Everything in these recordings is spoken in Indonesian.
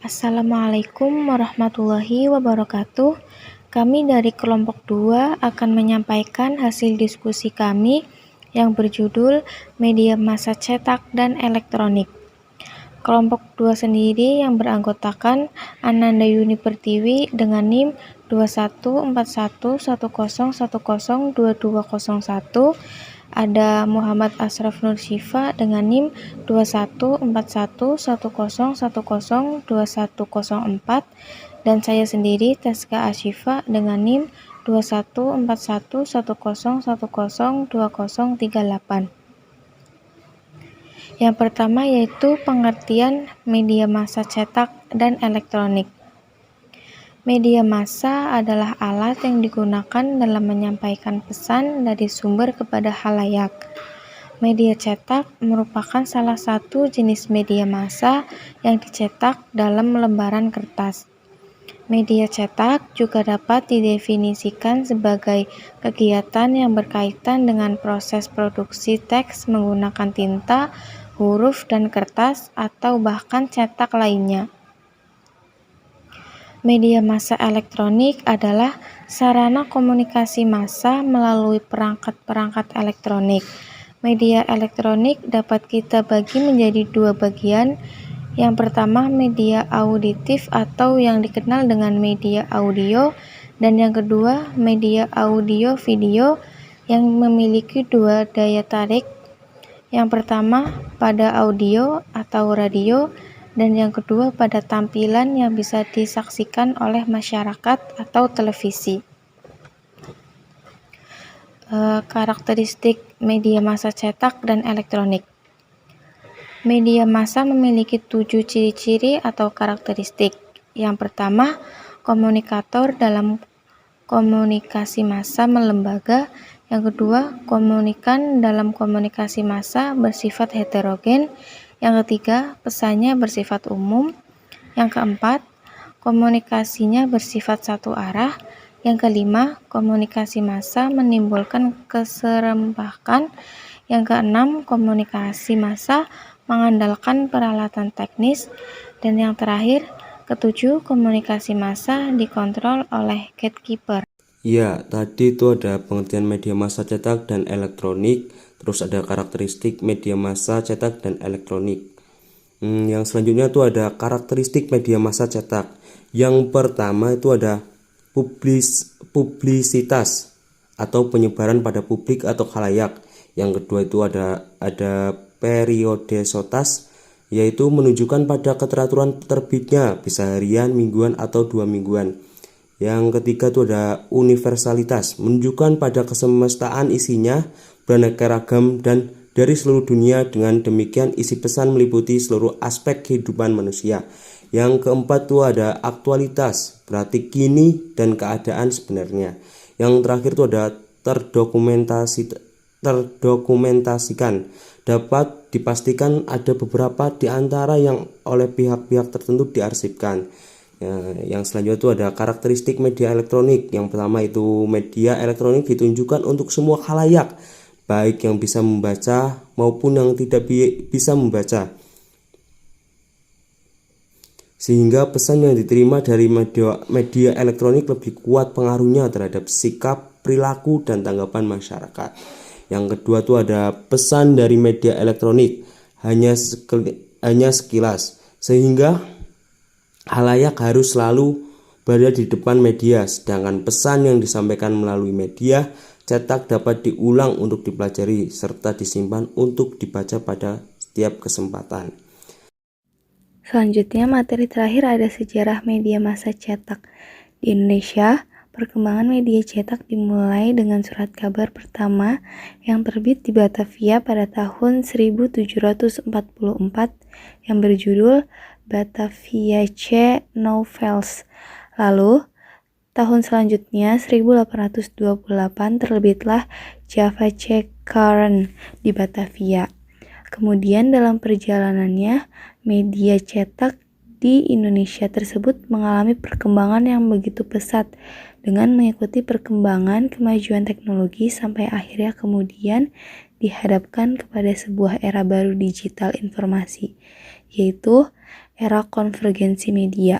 Assalamualaikum warahmatullahi wabarakatuh. Kami dari kelompok 2 akan menyampaikan hasil diskusi kami yang berjudul Media Massa Cetak dan Elektronik. Kelompok 2 sendiri yang beranggotakan Ananda Yuni Pertiwi dengan NIM 214110102201, ada Muhammad Ashraf Nur Syifa dengan NIM 214110102104, dan saya sendiri Teska Asyifa dengan NIM 214110102038. Yang pertama yaitu pengertian media massa cetak dan elektronik. Media massa adalah alat yang digunakan dalam menyampaikan pesan dari sumber kepada khalayak. Media cetak merupakan salah satu jenis media massa yang dicetak dalam lembaran kertas. Media cetak juga dapat didefinisikan sebagai kegiatan yang berkaitan dengan proses produksi teks menggunakan tinta, huruf, dan kertas, atau bahkan cetak lainnya. Media massa elektronik adalah sarana komunikasi massa melalui perangkat-perangkat elektronik. Media elektronik dapat kita bagi menjadi dua bagian. Yang pertama, media auditif atau yang dikenal dengan media audio, dan yang kedua, media audio-video yang memiliki dua daya tarik. Yang pertama pada audio atau radio, dan yang kedua pada tampilan yang bisa disaksikan oleh masyarakat atau televisi. Karakteristik media massa cetak dan elektronik. Media massa memiliki 7 ciri-ciri atau karakteristik. Yang pertama, komunikator dalam komunikasi massa melembaga. Yang kedua, komunikan dalam komunikasi massa bersifat heterogen. Yang ketiga, pesannya bersifat umum. Yang keempat, komunikasinya bersifat satu arah. Yang kelima, komunikasi massa menimbulkan keserentakan. Yang keenam, komunikasi massa mengandalkan peralatan teknis. Dan yang terakhir, ketujuh, komunikasi massa dikontrol oleh gatekeeper. Ya, tadi itu ada pengertian media massa cetak dan elektronik, terus ada karakteristik media massa cetak dan elektronik. Yang selanjutnya itu ada karakteristik media massa cetak. Yang pertama itu ada publisitas atau penyebaran pada publik atau khalayak. Yang kedua itu ada periodesotas, yaitu menunjukkan pada keteraturan terbitnya, bisa harian, mingguan, atau 2 mingguan. Yang ketiga itu ada universalitas, menunjukkan pada kesemestaan isinya, beraneka ragam dan dari seluruh dunia. Dengan demikian isi pesan meliputi seluruh aspek kehidupan manusia. Yang keempat itu ada aktualitas, berarti kini dan keadaan sebenarnya. Yang terakhir itu ada terdokumentasikan, dapat dipastikan ada beberapa di antara yang oleh pihak-pihak tertentu diarsipkan. Yang selanjutnya itu ada karakteristik media elektronik. Yang pertama itu media elektronik ditunjukkan untuk semua khalayak, baik yang bisa membaca maupun yang tidak bisa membaca, sehingga pesan yang diterima dari media elektronik lebih kuat pengaruhnya terhadap sikap, perilaku, dan tanggapan masyarakat. Yang kedua itu ada pesan dari media elektronik hanya sekilas, sehingga khalayak harus selalu berada di depan media, sedangkan pesan yang disampaikan melalui media cetak dapat diulang untuk dipelajari serta disimpan untuk dibaca pada setiap kesempatan. Selanjutnya, materi terakhir ada sejarah media massa cetak. Di Indonesia, perkembangan media cetak dimulai dengan surat kabar pertama yang terbit di Batavia pada tahun 1744 yang berjudul Bataviace Novels. Lalu, tahun selanjutnya 1828 terbitlah Javace Current di Batavia. Kemudian dalam perjalanannya, media cetak di Indonesia tersebut mengalami perkembangan yang begitu pesat dengan mengikuti perkembangan kemajuan teknologi sampai akhirnya kemudian dihadapkan kepada sebuah era baru digital informasi, yaitu era konvergensi media.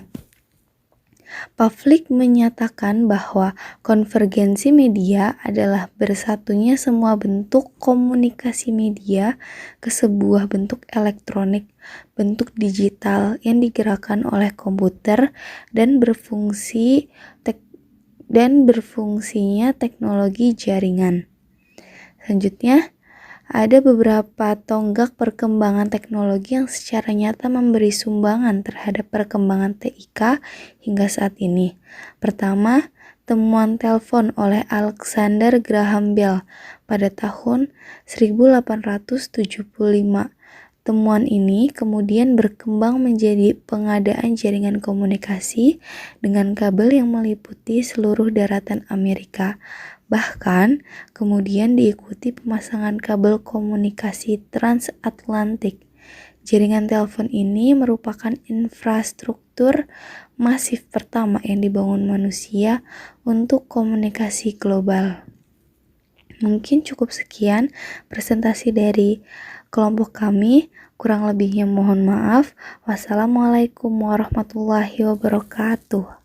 Pavlik menyatakan bahwa konvergensi media adalah bersatunya semua bentuk komunikasi media ke sebuah bentuk elektronik, bentuk digital yang digerakkan oleh komputer dan berfungsinya teknologi jaringan. Selanjutnya, ada beberapa tonggak perkembangan teknologi yang secara nyata memberi sumbangan terhadap perkembangan TIK hingga saat ini. Pertama, temuan telepon oleh Alexander Graham Bell pada tahun 1875. Temuan ini kemudian berkembang menjadi pengadaan jaringan komunikasi dengan kabel yang meliputi seluruh daratan Amerika. Bahkan, kemudian diikuti pemasangan kabel komunikasi transatlantik. Jaringan telepon ini merupakan infrastruktur masif pertama yang dibangun manusia untuk komunikasi global. Mungkin cukup sekian presentasi dari kelompok kami. Kurang lebihnya mohon maaf. Wassalamualaikum warahmatullahi wabarakatuh.